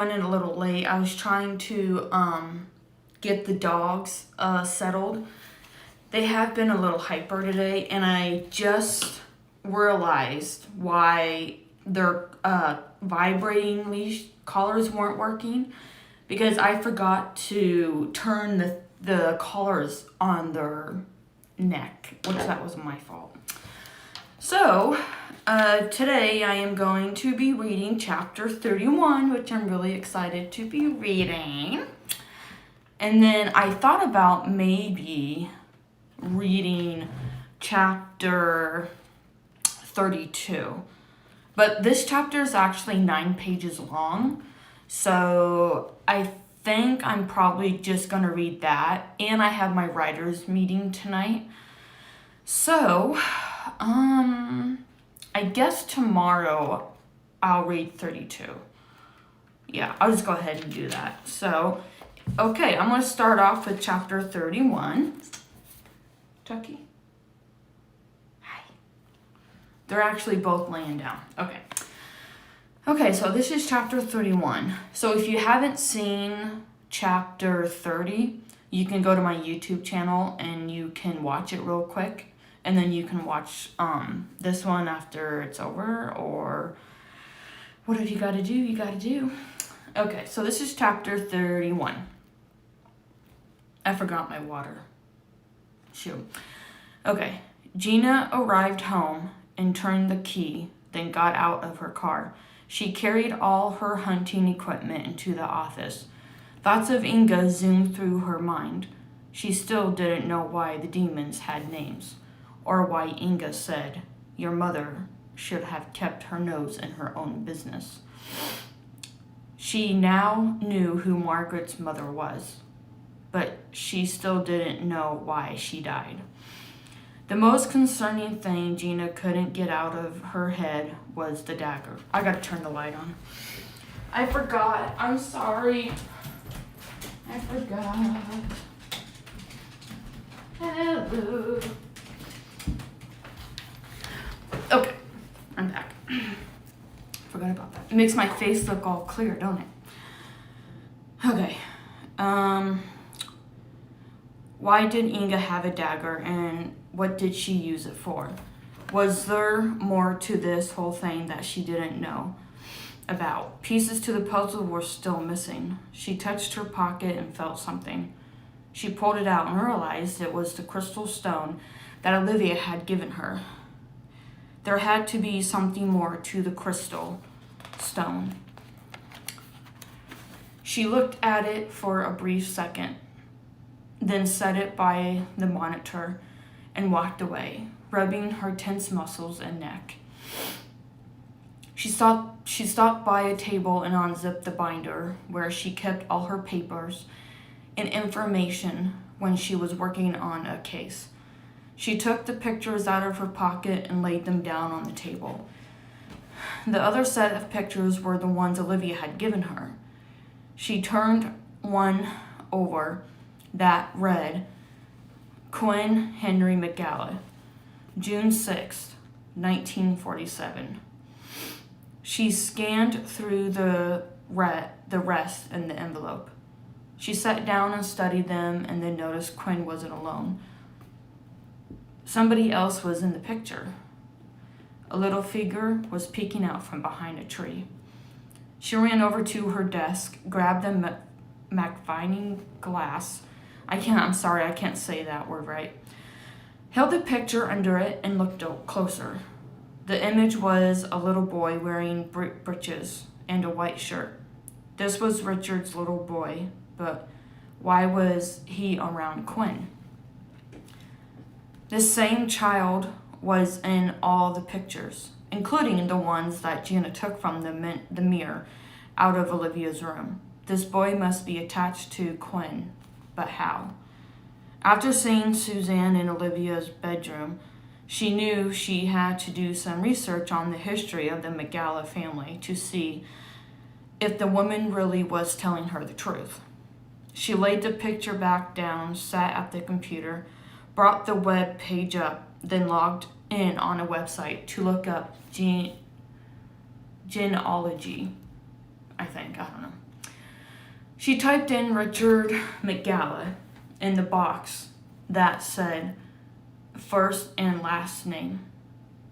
running a little late. I was trying to get the dogs settled. They have been a little hyper today, and I just realized why their vibrating leash collars weren't working, because I forgot to turn the collars on their neck, which that was my fault. So, today I am going to be reading chapter 31, which I'm really excited to be reading. And then I thought about maybe reading chapter 32. But this chapter is actually 9 pages long. So I think I'm probably just going to read that. And I have my writer's meeting tonight. So, I guess tomorrow I'll read 32. Yeah, I'll just go ahead and do that. So, okay, I'm going to start off with chapter 31. Chucky? Hi. They're actually both laying down. Okay. Okay, so this is chapter 31. So if you haven't seen chapter 30, you can go to my YouTube channel and you can watch it real quick. And then you can watch this one after it's over, or whatever you gotta do, you gotta do. Okay, so this is chapter 31. I forgot my water. Shoot. Okay, Gina arrived home and turned the key, then got out of her car. She carried all her hunting equipment into the office. Thoughts of Inga zoomed through her mind. She still didn't know why the demons had names, or why Inga said, "Your mother should have kept her nose in her own business." She now knew who Margaret's mother was, but she still didn't know why she died. The most concerning thing Gina couldn't get out of her head was the dagger. I gotta turn the light on. I forgot. I'm sorry. I forgot. Hello. Okay, I'm back. Forgot about that. It makes my face look all clear, don't it? Okay. Why did Inga have a dagger, and what did she use it for? Was there more to this whole thing that she didn't know about? Pieces to the puzzle were still missing. She touched her pocket and felt something. She pulled it out and realized it was the crystal stone that Olivia had given her. There had to be something more to the crystal stone. She looked at it for a brief second, then set it by the monitor and walked away, rubbing her tense muscles and neck. She stopped by a table and unzipped the binder where she kept all her papers and information when she was working on a case. She took the pictures out of her pocket and laid them down on the table. The other set of pictures were the ones Olivia had given her. She turned one over that read, Quinn Henry McGalla, June 6th, 1947. She scanned through the rest in the envelope. She sat down and studied them and then noticed Quinn wasn't alone. Somebody else was in the picture. A little figure was peeking out from behind a tree. She ran over to her desk, grabbed the magnifying glass. I can't say that word right. Held the picture under it and looked closer. The image was a little boy wearing breeches and a white shirt. This was Richard's little boy, but why was he around Quinn? This same child was in all the pictures, including the ones that Gina took from the mirror out of Olivia's room. This boy must be attached to Quinn, but how? After seeing Suzanne in Olivia's bedroom, she knew she had to do some research on the history of the McGalla family to see if the woman really was telling her the truth. She laid the picture back down, sat at the computer, brought the web page up, then logged in on a website to look up genealogy, I don't know. She typed in Richard McGalla in the box that said first and last name.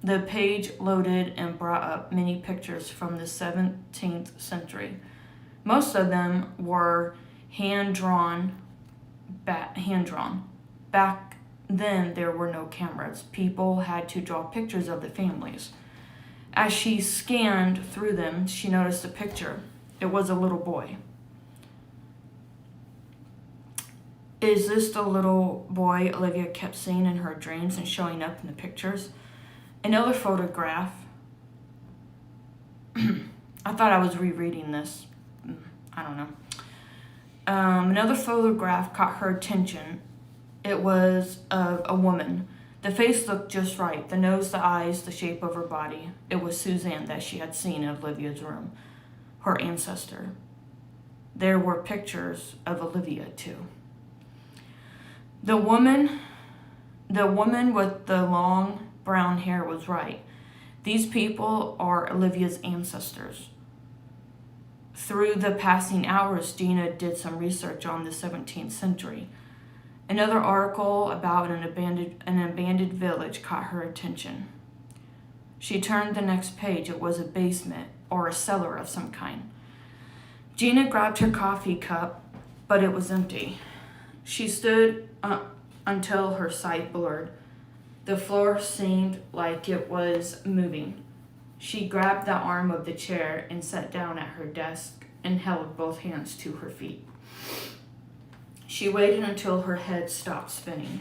The page loaded and brought up many pictures from the 17th century. Most of them were hand-drawn. Back then, there were no cameras. People had to draw pictures of the families. As she scanned through them, she noticed a picture. It was a little boy. Is this the little boy Olivia kept seeing in her dreams and showing up in the pictures? Another photograph. I thought I was rereading this. I don't know. Another photograph caught her attention. It was of a woman. The face looked just right. The nose, the eyes, the shape of her body. It was Suzanne that she had seen in Olivia's room. Her ancestor. There were pictures of Olivia, too. The woman with the long brown hair was right. These people are Olivia's ancestors. Through the passing hours, Gina did some research on the 17th century. Another article about an abandoned village caught her attention. She turned the next page. It was a basement or a cellar of some kind. Gina grabbed her coffee cup, but it was empty. She stood until her sight blurred. The floor seemed like it was moving. She grabbed the arm of the chair and sat down at her desk and held both hands to her feet. She waited until her head stopped spinning.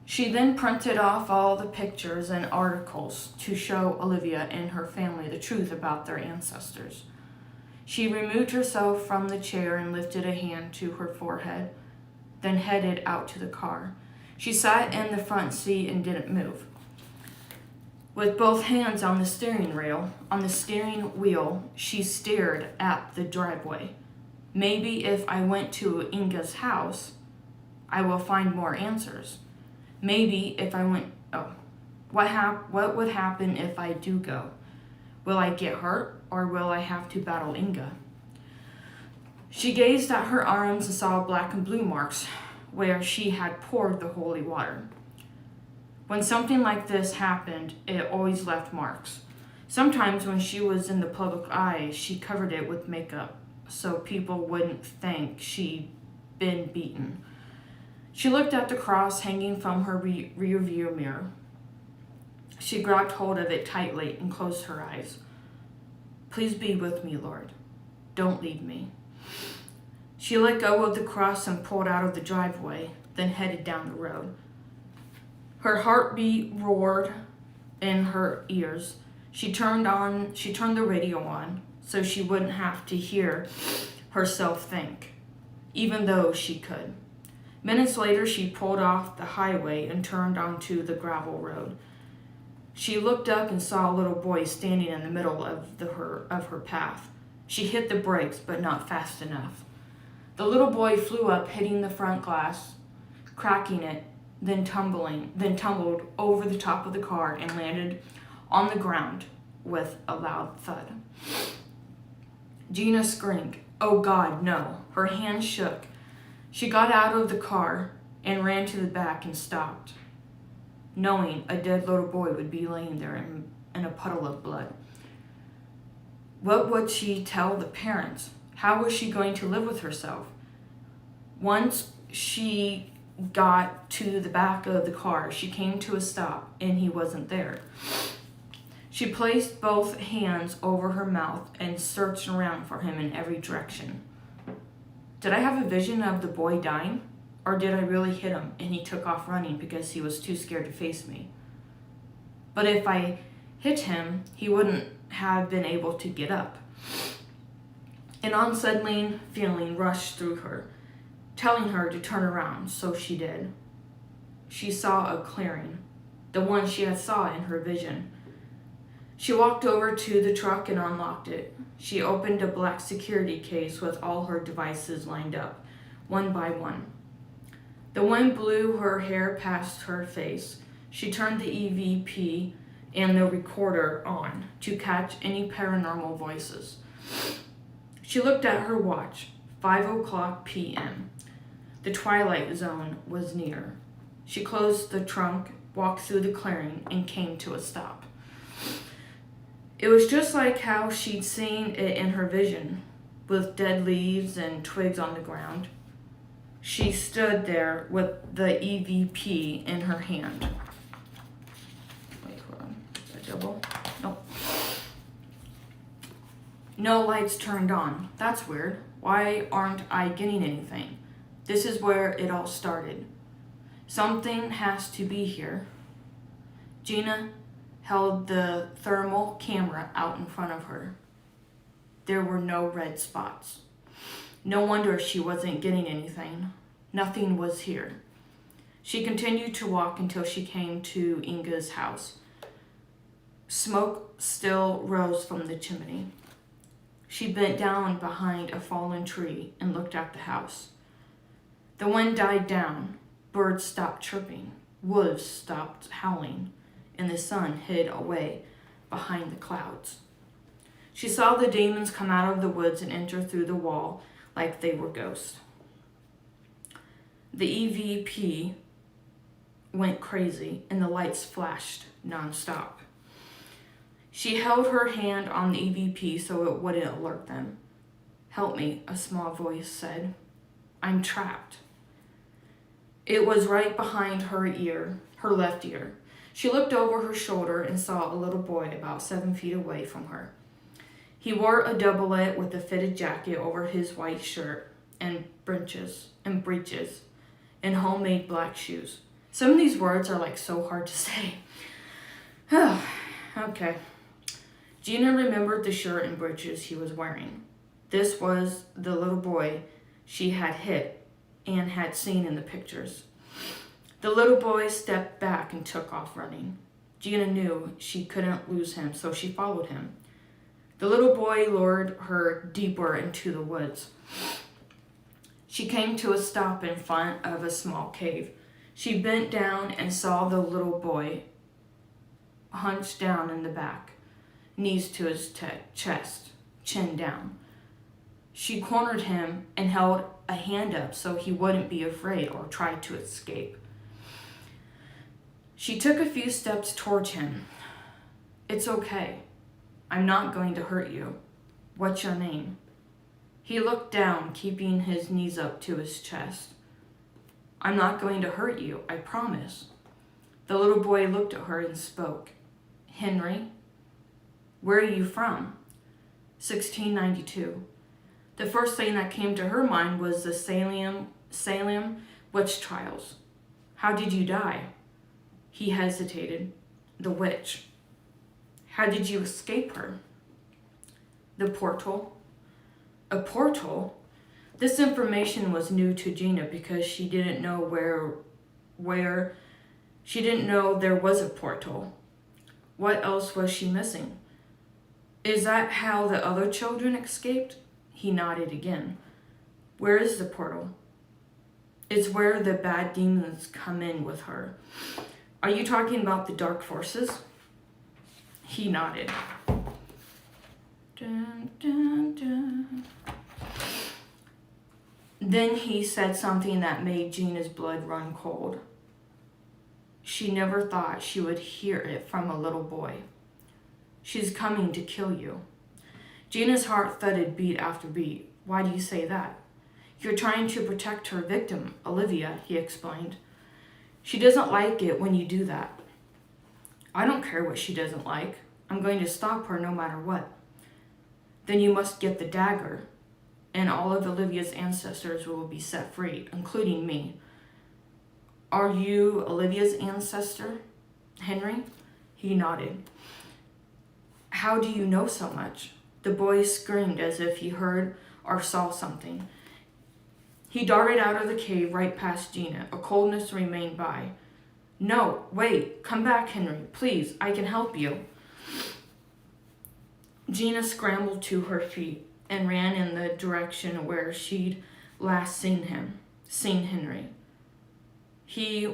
She then printed off all the pictures and articles to show Olivia and her family the truth about their ancestors. She removed herself from the chair and lifted a hand to her forehead, then headed out to the car. She sat in the front seat and didn't move. With both hands on the steering wheel, she stared at the driveway. Maybe if I went to Inga's house, I will find more answers. Maybe if I went, what would happen if I do go? Will I get hurt or will I have to battle Inga? She gazed at her arms and saw black and blue marks where she had poured the holy water. When something like this happened, it always left marks. Sometimes when she was in the public eye, she covered it with makeup so people wouldn't think she'd been beaten. She looked at the cross hanging from her rearview mirror. She grabbed hold of it tightly and closed her eyes. Please be with me, Lord. Don't leave me. She let go of the cross and pulled out of the driveway, then headed down the road. Her heartbeat roared in her ears. She turned the radio on so she wouldn't have to hear herself think, even though she could. Minutes later, she pulled off the highway and turned onto the gravel road. She looked up and saw a little boy standing in the middle of her path. She hit the brakes, but not fast enough. The little boy flew up, hitting the front glass, cracking it, then tumbled over the top of the car and landed on the ground with a loud thud. Gina screamed, "Oh God, no." Her hands shook. She got out of the car and ran to the back and stopped, knowing a dead little boy would be laying there in a puddle of blood. What would she tell the parents? How was she going to live with herself? Once she got to the back of the car, she came to a stop and he wasn't there. She placed both hands over her mouth and searched around for him in every direction. Did I have a vision of the boy dying? Or did I really hit him and he took off running because he was too scared to face me? But if I hit him, he wouldn't have been able to get up. An unsettling feeling rushed through her, telling her to turn around, so she did. She saw a clearing, the one she had saw in her vision. She walked over to the truck and unlocked it. She opened a black security case with all her devices lined up, one by one. The wind blew her hair past her face. She turned the EVP and the recorder on to catch any paranormal voices. She looked at her watch, 5:00 p.m. The twilight zone was near. She closed the trunk, walked through the clearing, and came to a stop. It was just like how she'd seen it in her vision, with dead leaves and twigs on the ground. She stood there with the EVP in her hand. Wait, hold on. Is that double? Nope. No lights turned on. That's weird. Why aren't I getting anything? This is where it all started. Something has to be here. Gina held the thermal camera out in front of her. There were no red spots. No wonder she wasn't getting anything. Nothing was here. She continued to walk until she came to Inga's house. Smoke still rose from the chimney. She bent down behind a fallen tree and looked at the house. The wind died down. Birds stopped chirping. Wolves stopped howling, and the sun hid away behind the clouds. She saw the demons come out of the woods and enter through the wall like they were ghosts. The EVP went crazy, and the lights flashed nonstop. She held her hand on the EVP so it wouldn't alert them. "Help me," a small voice said. "I'm trapped." It was right behind her ear, her left ear. She looked over her shoulder and saw a little boy about 7 feet away from her. He wore a doublet with a fitted jacket over his white shirt and breeches and homemade black shoes. Some of these words are like so hard to say. Okay. Gina remembered the shirt and breeches he was wearing. This was the little boy she had hit and had seen in the pictures. The little boy stepped back and took off running. Gina knew she couldn't lose him, so she followed him. The little boy lured her deeper into the woods. She came to a stop in front of a small cave. She bent down and saw the little boy hunched down in the back, knees to his chest, chin down. She cornered him and held a hand up so he wouldn't be afraid or try to escape. She took a few steps towards him. "It's okay. I'm not going to hurt you. What's your name?" He looked down, keeping his knees up to his chest. "I'm not going to hurt you, I promise." The little boy looked at her and spoke. "Henry, where are you from?" 1692. The first thing that came to her mind was the Salem witch trials. "How did you die?" He hesitated. "The witch." "How did you escape her?" "The portal." "A portal?" This information was new to Gina because she didn't know she didn't know there was a portal. What else was she missing? "Is that how the other children escaped?" He nodded again. "Where is the portal?" "It's where the bad demons come in with her." "Are you talking about the dark forces?" He nodded. Dun, dun, dun. Then he said something that made Gina's blood run cold. She never thought she would hear it from a little boy. "She's coming to kill you." Gina's heart thudded beat after beat. "Why do you say that?" "You're trying to protect her victim, Olivia," he explained. "She doesn't like it when you do that." "I don't care what she doesn't like. I'm going to stop her no matter what." "Then you must get the dagger, and all of Olivia's ancestors will be set free, including me." "Are you Olivia's ancestor, Henry?" He nodded. "How do you know so much?" The boy screamed as if he heard or saw something. He darted out of the cave right past Gina. A coldness remained by. "No, wait, come back, Henry, please, I can help you." Gina scrambled to her feet and ran in the direction where she'd last seen Henry. He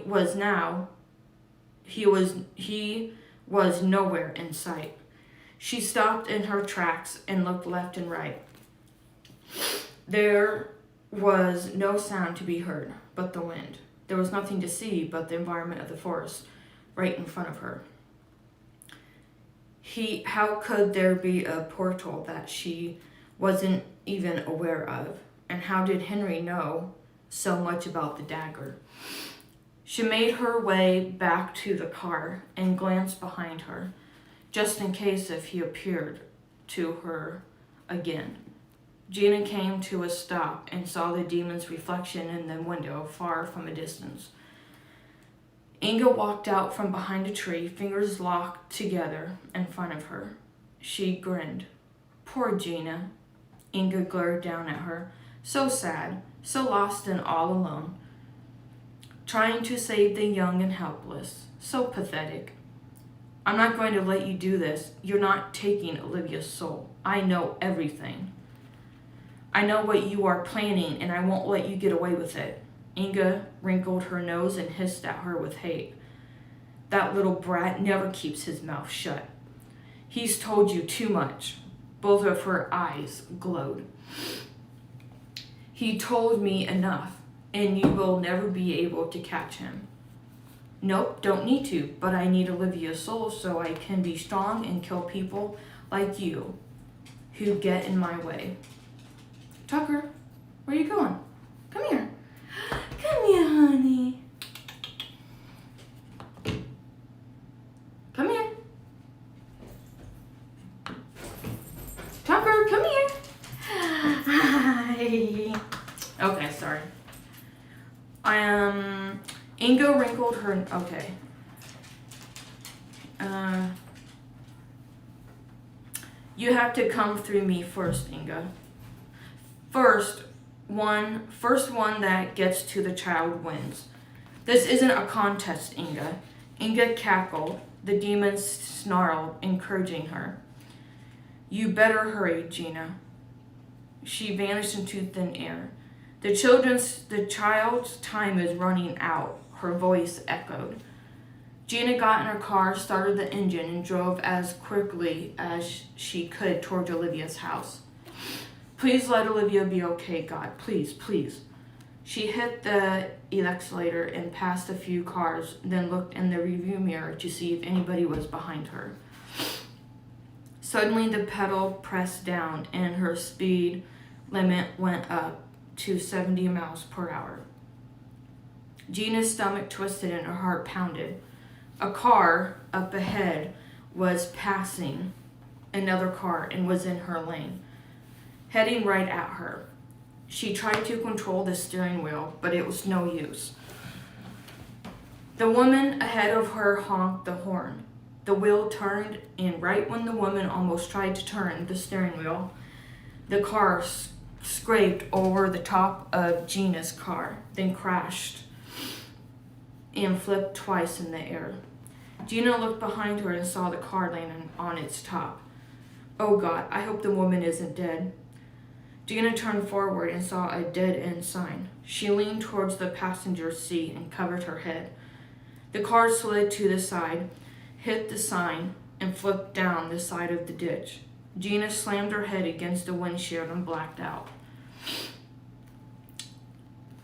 was nowhere in sight. She stopped in her tracks and looked left and right. There was no sound to be heard but the wind. There was nothing to see but the environment of the forest right in front of her. How could there be a portal that she wasn't even aware of? And how did Henry know so much about the dagger? She made her way back to the car and glanced behind her, just in case if he appeared to her again. Gina came to a stop and saw the demon's reflection in the window far from a distance. Inga walked out from behind a tree, fingers locked together in front of her. She grinned. Poor Gina. Inga glared down at her. So sad, so lost and all alone. Trying to save the young and helpless. So pathetic. I'm not going to let you do this. You're not taking Olivia's soul. I know everything. I know what you are planning, and I won't let you get away with it. Inga wrinkled her nose and hissed at her with hate. That little brat never keeps his mouth shut. He's told you too much. Both of her eyes glowed. He told me enough, and you will never be able to catch him. Nope, don't need to, but I need Olivia's soul so I can be strong and kill people like you who get in my way. Tucker, where are you going? Come here. Come here, honey. Come here. Tucker, come here. Hi. Okay, sorry. Inga wrinkled her, okay. You have to come through me first, Inga. First one that gets to the child wins. This isn't a contest, Inga. Inga cackled. The demon snarled, encouraging her. You better hurry, Gina. She vanished into thin air. The child's time is running out, her voice echoed. Gina got in her car, started the engine, and drove as quickly as she could toward Olivia's house. Please let Olivia be okay, God. Please, please. She hit the accelerator and passed a few cars, then looked in the rearview mirror to see if anybody was behind her. Suddenly, the pedal pressed down, and her speed limit went up to 70 miles per hour. Gina's stomach twisted and her heart pounded. A car up ahead was passing another car and was in her lane, heading right at her. She tried to control the steering wheel, but it was no use. The woman ahead of her honked the horn. The wheel turned, and right when the woman almost tried to turn the steering wheel, the car scraped over the top of Gina's car, then crashed and flipped twice in the air. Gina looked behind her and saw the car landing on its top. Oh God, I hope the woman isn't dead. Gina turned forward and saw a dead-end sign. She leaned towards the passenger seat and covered her head. The car slid to the side, hit the sign, and flipped down the side of the ditch. Gina slammed her head against the windshield and blacked out.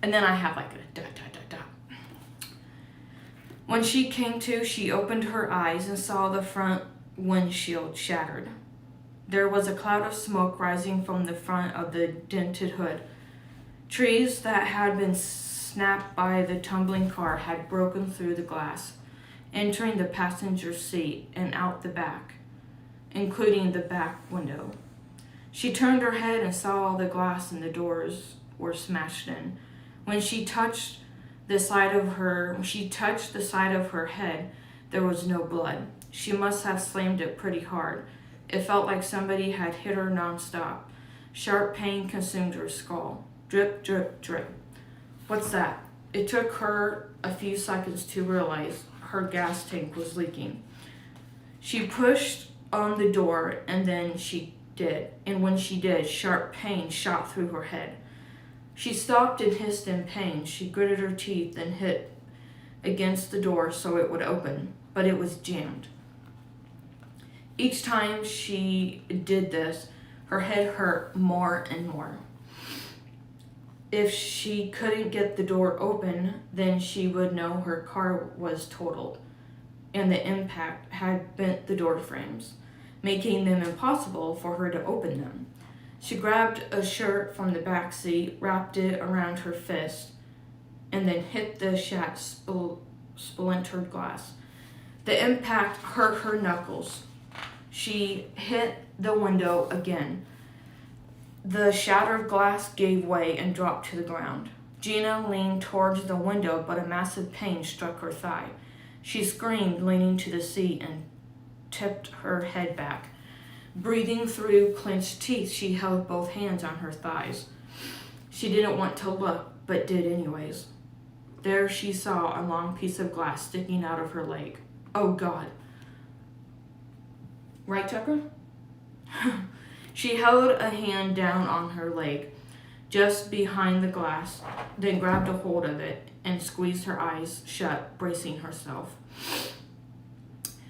And then I have like a dot. When she came to, she opened her eyes and saw the front windshield shattered. There was a cloud of smoke rising from the front of the dented hood. Trees that had been snapped by the tumbling car had broken through the glass, entering the passenger seat and out the back, including the back window. She turned her head and saw all the glass and the doors were smashed in. When she touched the side of her head, there was no blood. She must have slammed it pretty hard. It felt like somebody had hit her nonstop. Sharp pain consumed her skull. Drip, drip, drip. What's that? It took her a few seconds to realize her gas tank was leaking. She pushed on the door, and then when she did, sharp pain shot through her head. She stopped and hissed in pain. She gritted her teeth and hit against the door so it would open, but it was jammed. Each time she did this, her head hurt more and more. If she couldn't get the door open, then she would know her car was totaled, and the impact had bent the door frames, making them impossible for her to open them. She grabbed a shirt from the back seat, wrapped it around her fist, and then hit the shattered splintered glass. The impact hurt her knuckles. She hit the window again. The shattered glass gave way and dropped to the ground. Gina leaned towards the window, but a massive pain struck her thigh. She screamed, leaning to the seat, and tipped her head back. Breathing through clenched teeth, she held both hands on her thighs. She didn't want to look, but did anyways. There she saw a long piece of glass sticking out of her leg. Oh, God. Right, Tucker? She held a hand down on her leg, just behind the glass, then grabbed a hold of it and squeezed her eyes shut, bracing herself.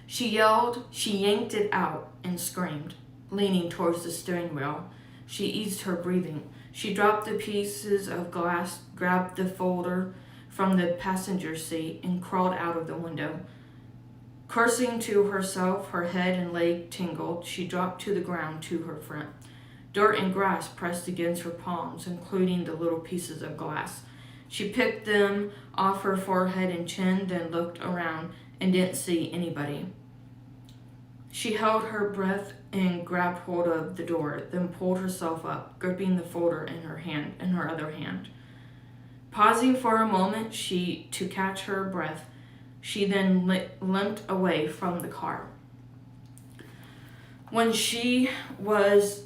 She yelled, she yanked it out, and screamed, leaning towards the steering wheel. She eased her breathing. She dropped the pieces of glass, grabbed the folder from the passenger seat, and crawled out of the window. Cursing to herself, her head and leg tingled. She dropped to the ground to her front. Dirt and grass pressed against her palms, including the little pieces of glass. She picked them off her forehead and chin, then looked around and didn't see anybody. She held her breath and grabbed hold of the door, then pulled herself up, gripping the folder in her other hand. Pausing for a moment to catch her breath, she then limped away from the car. When she was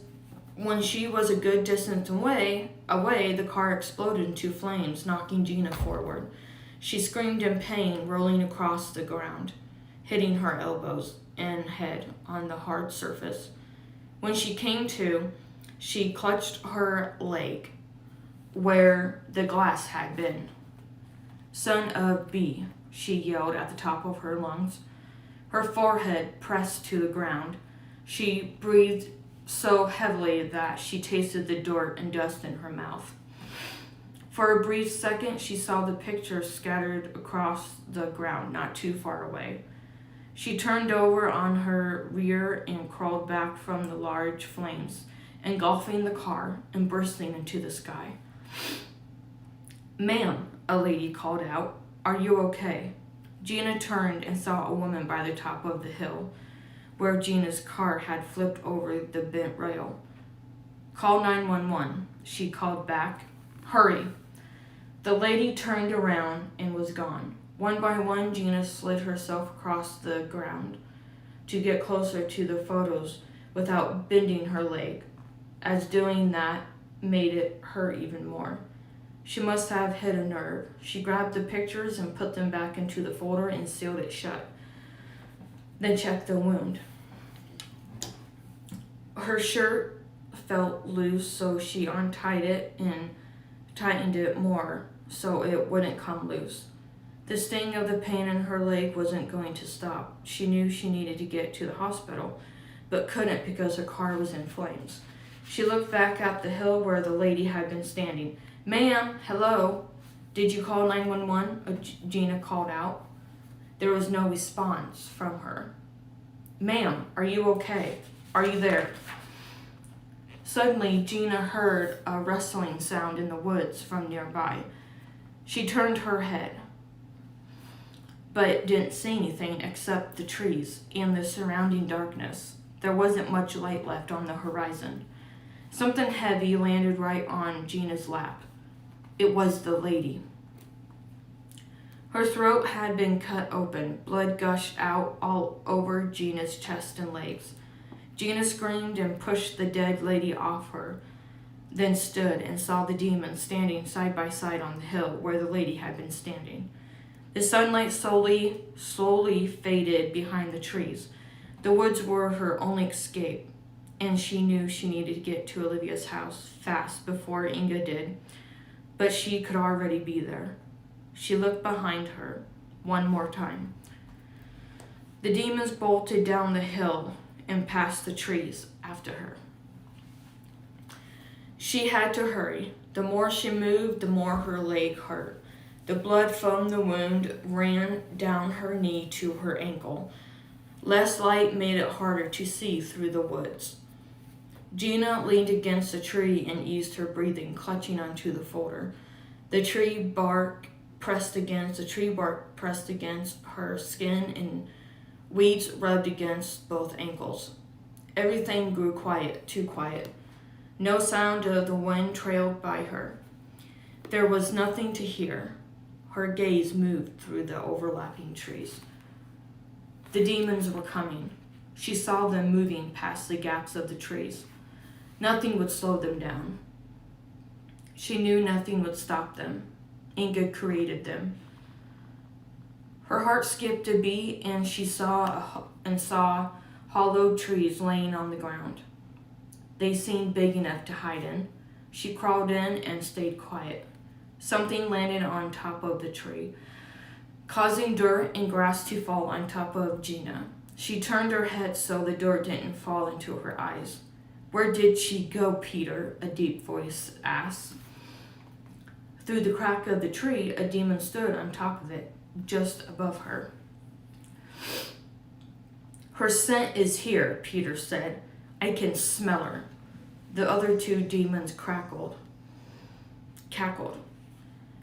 a good distance away, the car exploded into flames, knocking Gina forward. She screamed in pain, rolling across the ground, hitting her elbows and head on the hard surface. When she came to, she clutched her leg where the glass had been. "Son of B," she yelled at the top of her lungs. Her forehead pressed to the ground. She breathed so heavily that she tasted the dirt and dust in her mouth. For a brief second, she saw the pictures scattered across the ground not too far away. She turned over on her rear and crawled back from the large flames, engulfing the car and bursting into the sky. "Ma'am," a lady called out, "are you okay?" Gina turned and saw a woman by the top of the hill, where Gina's car had flipped over the bent rail. "Call 911, she called back. "Hurry." The lady turned around and was gone. One by one, Gina slid herself across the ground to get closer to the photos without bending her leg, as doing that made it hurt even more. She must have hit a nerve. She grabbed the pictures and put them back into the folder and sealed it shut, then checked the wound. Her shirt felt loose, so she untied it and tightened it more so it wouldn't come loose. The sting of the pain in her leg wasn't going to stop. She knew she needed to get to the hospital, but couldn't because her car was in flames. She looked back at the hill where the lady had been standing. "Ma'am, hello? Did you call 911? Gina called out. There was no response from her. "Ma'am, are you okay? Are you there?" Suddenly, Gina heard a rustling sound in the woods from nearby. She turned her head, but didn't see anything except the trees and the surrounding darkness. There wasn't much light left on the horizon. Something heavy landed right on Gina's lap. It was the lady. Her throat had been cut open. Blood gushed out all over Gina's chest and legs. Gina screamed and pushed the dead lady off her, then stood and saw the demon standing side by side on the hill where the lady had been standing. The sunlight slowly faded behind the trees. The woods were her only escape, and she knew she needed to get to Olivia's house fast before Inga did, but she could already be there. She looked behind her one more time. The demons bolted down the hill and past the trees after her. She had to hurry. The more she moved, the more her leg hurt. The blood from the wound ran down her knee to her ankle. Less light made it harder to see through the woods. Gina leaned against a tree and eased her breathing, clutching onto the folder. The tree bark pressed against her skin, and weeds rubbed against both ankles. Everything grew quiet, too quiet. No sound of the wind trailed by her. There was nothing to hear. Her gaze moved through the overlapping trees. The demons were coming. She saw them moving past the gaps of the trees. Nothing would slow them down. She knew nothing would stop them. Inga created them. Her heart skipped a beat, and she saw hollowed trees laying on the ground. They seemed big enough to hide in. She crawled in and stayed quiet. Something landed on top of the tree, causing dirt and grass to fall on top of Gina. She turned her head so the dirt didn't fall into her eyes. "Where did she go, Peter?" a deep voice asked. Through the crack of the tree, a demon stood on top of it, just above her. "Her scent is here," Peter said. "I can smell her." The other two demons cackled.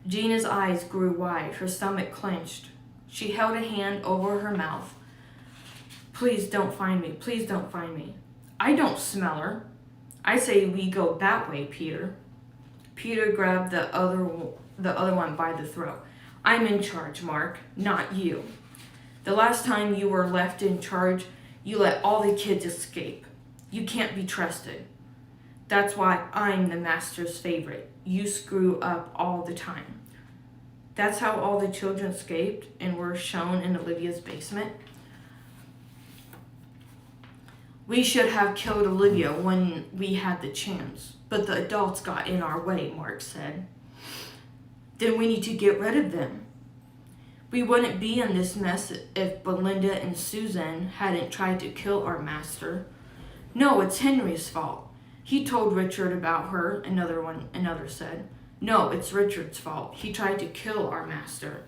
Gina's eyes grew wide. Her stomach clenched. She held a hand over her mouth. "Please don't find me. Please don't find me." "I don't smell her." "I say we go that way, Peter." Peter grabbed the other one by the throat. "I'm in charge, Mark, not you. The last time you were left in charge, you let all the kids escape. You can't be trusted. That's why I'm the master's favorite. You screw up all the time." That's how all the children escaped and were shown in Olivia's basement. "We should have killed Olivia when we had the chance, but the adults got in our way," Mark said. "Then we need to get rid of them. We wouldn't be in this mess if Belinda and Susan hadn't tried to kill our master." "No, it's Henry's fault. He told Richard about her," another said. "No, it's Richard's fault. He tried to kill our master.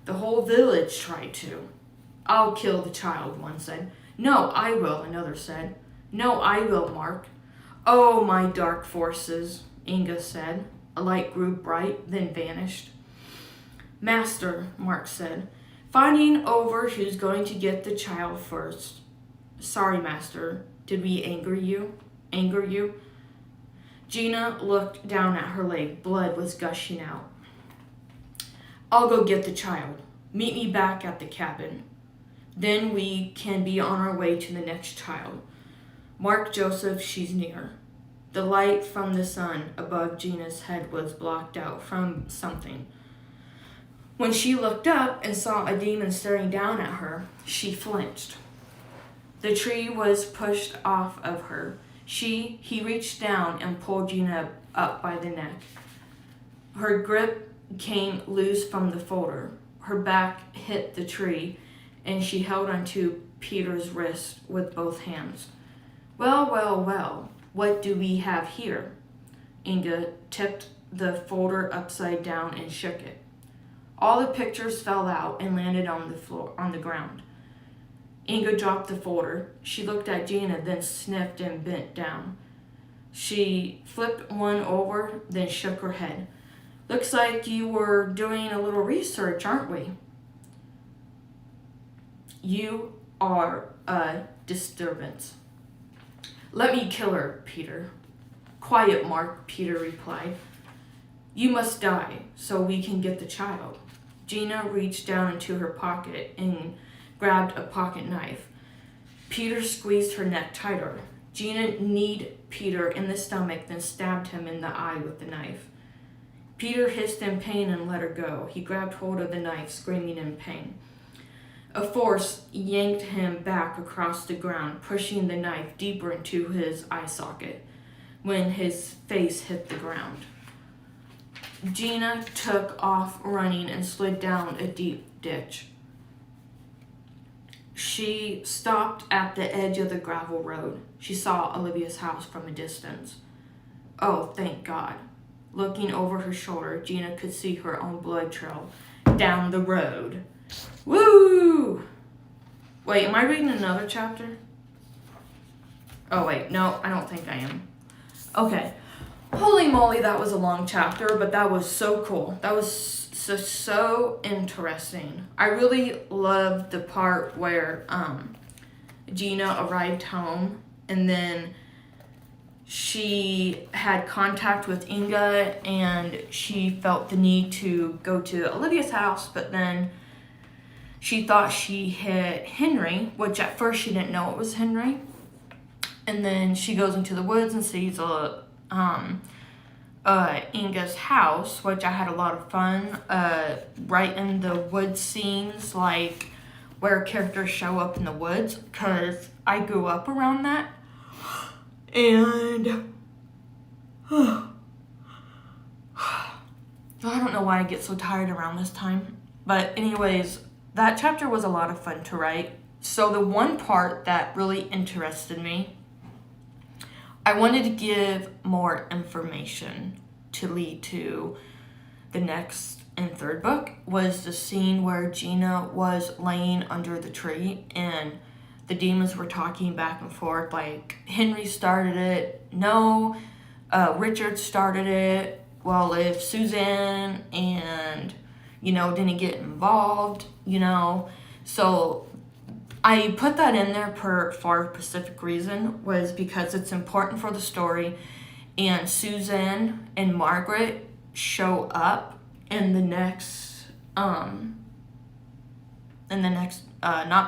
The whole village tried to." "I'll kill the child," one said. "No, I will," another said. "No, I will, Mark." "Oh, my dark forces," Inga said. A light grew bright, then vanished. "Master," Mark said, "fighting over who's going to get the child first." "Sorry, Master. Did we anger you? Gina looked down at her leg. Blood was gushing out. "I'll go get the child. Meet me back at the cabin. Then we can be on our way to the next child. Mark Joseph, she's near." The light from the sun above Gina's head was blocked out from something. When she looked up and saw a demon staring down at her, she flinched. The tree was pushed off of her. He reached down and pulled Gina up by the neck. Her grip came loose from the folder. Her back hit the tree, and she held onto Peter's wrist with both hands. Well, what do we have here?" Inga tipped the folder upside down and shook it. All the pictures fell out and landed on the ground. Inga dropped the folder. She looked at Gina, then sniffed and bent down. She flipped one over, then shook her head. "Looks like you were doing a little research, aren't we?" "You are a disturbance." "Let me kill her, Peter." "Quiet, Mark," Peter replied. "You must die so we can get the child." Gina reached down into her pocket and grabbed a pocket knife. Peter squeezed her neck tighter. Gina kneed Peter in the stomach, then stabbed him in the eye with the knife. Peter hissed in pain and let her go. He grabbed hold of the knife, screaming in pain. A force yanked him back across the ground, pushing the knife deeper into his eye socket when his face hit the ground. Gina took off running and slid down a deep ditch. she stopped at the edge of the gravel road. She saw Olivia's house from a distance. Oh, thank God. Looking over her shoulder, Gina could see her own blood trail down the road. Woo! Wait, am I reading another chapter? Oh, wait, no, I don't think I am. Okay. Holy moly, that was a long chapter, but that was so cool. That was so interesting. I really loved the part where Gina arrived home and then she had contact with Inga and she felt the need to go to Olivia's house, but then she thought she hit Henry, which at first she didn't know it was Henry. And then she goes into the woods and sees Inga's house, which I had a lot of fun. Right in the woods scenes, like where characters show up in the woods, because I grew up around that. And I don't know why I get so tired around this time. But anyways, that chapter was a lot of fun to write. So the one part that really interested me, I wanted to give more information to lead to the next and third book, was the scene where Gina was laying under the tree and the demons were talking back and forth, like Henry started it, no, Richard started it, well, if Suzanne and, didn't get involved, so I put that in there for a specific reason, was because it's important for the story, and Suzanne and Margaret show up in the next, not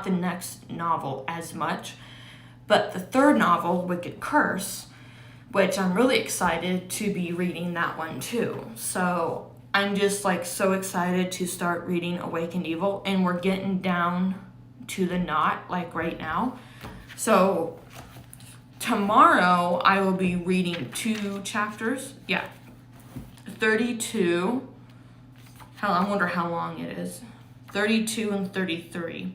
the next novel as much, but the third novel, Wicked Curse, which I'm really excited to be reading that one too. So I'm just so excited to start reading Awakened Evil, and we're getting down to the knot right now. So tomorrow I will be reading 2 chapters. 32. Hell, I wonder how long it is. 32 and 33.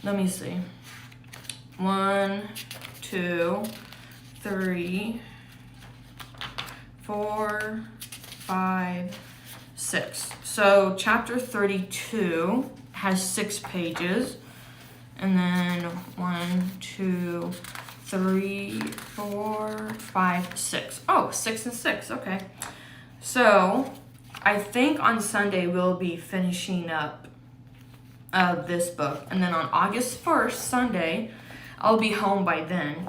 Let me see. 1, 2, 3, 4, 5, 6. So chapter 32 has 6 pages. And then 1, 2, 3, 4, 5, 6. Oh, 6 and 6. Okay. So I think on Sunday we'll be finishing up this book. And then on August 1st, Sunday, I'll be home by then.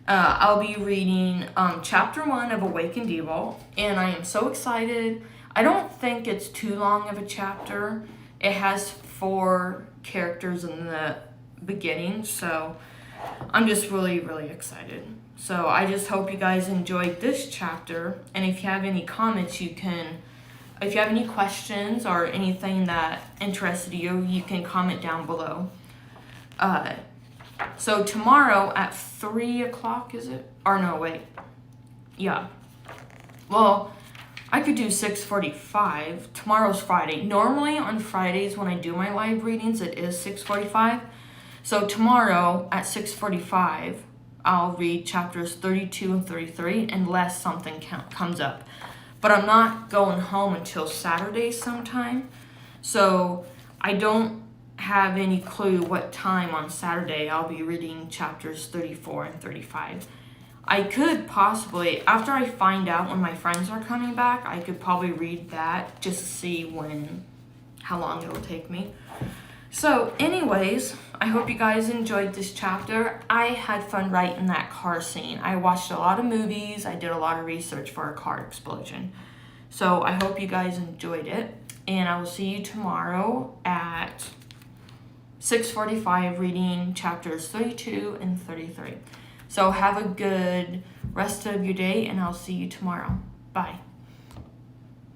I'll be reading chapter 1 of Awakened Evil. And I am so excited. I don't think it's too long of a chapter. It has 4 characters in the beginning, so I'm just really, really excited. So I just hope you guys enjoyed this chapter, and if you have any comments, if you have any questions or anything that interested you, you can comment down below. So tomorrow at 3 o'clock, is it? Or no, wait. Yeah. Well, I could do 6:45. Tomorrow's Friday. Normally on Fridays when I do my live readings, it is 6:45. So tomorrow at 6:45, I'll read chapters 32 and 33 unless something comes up. But I'm not going home until Saturday sometime. So I don't have any clue what time on Saturday I'll be reading chapters 34 and 35. I could possibly, after I find out when my friends are coming back, I could probably read that just to see how long it'll take me. So anyways, I hope you guys enjoyed this chapter. I had fun writing that car scene. I watched a lot of movies. I did a lot of research for a car explosion. So I hope you guys enjoyed it. And I will see you tomorrow at 6:45 reading chapters 32 and 33. So have a good rest of your day, and I'll see you tomorrow. Bye.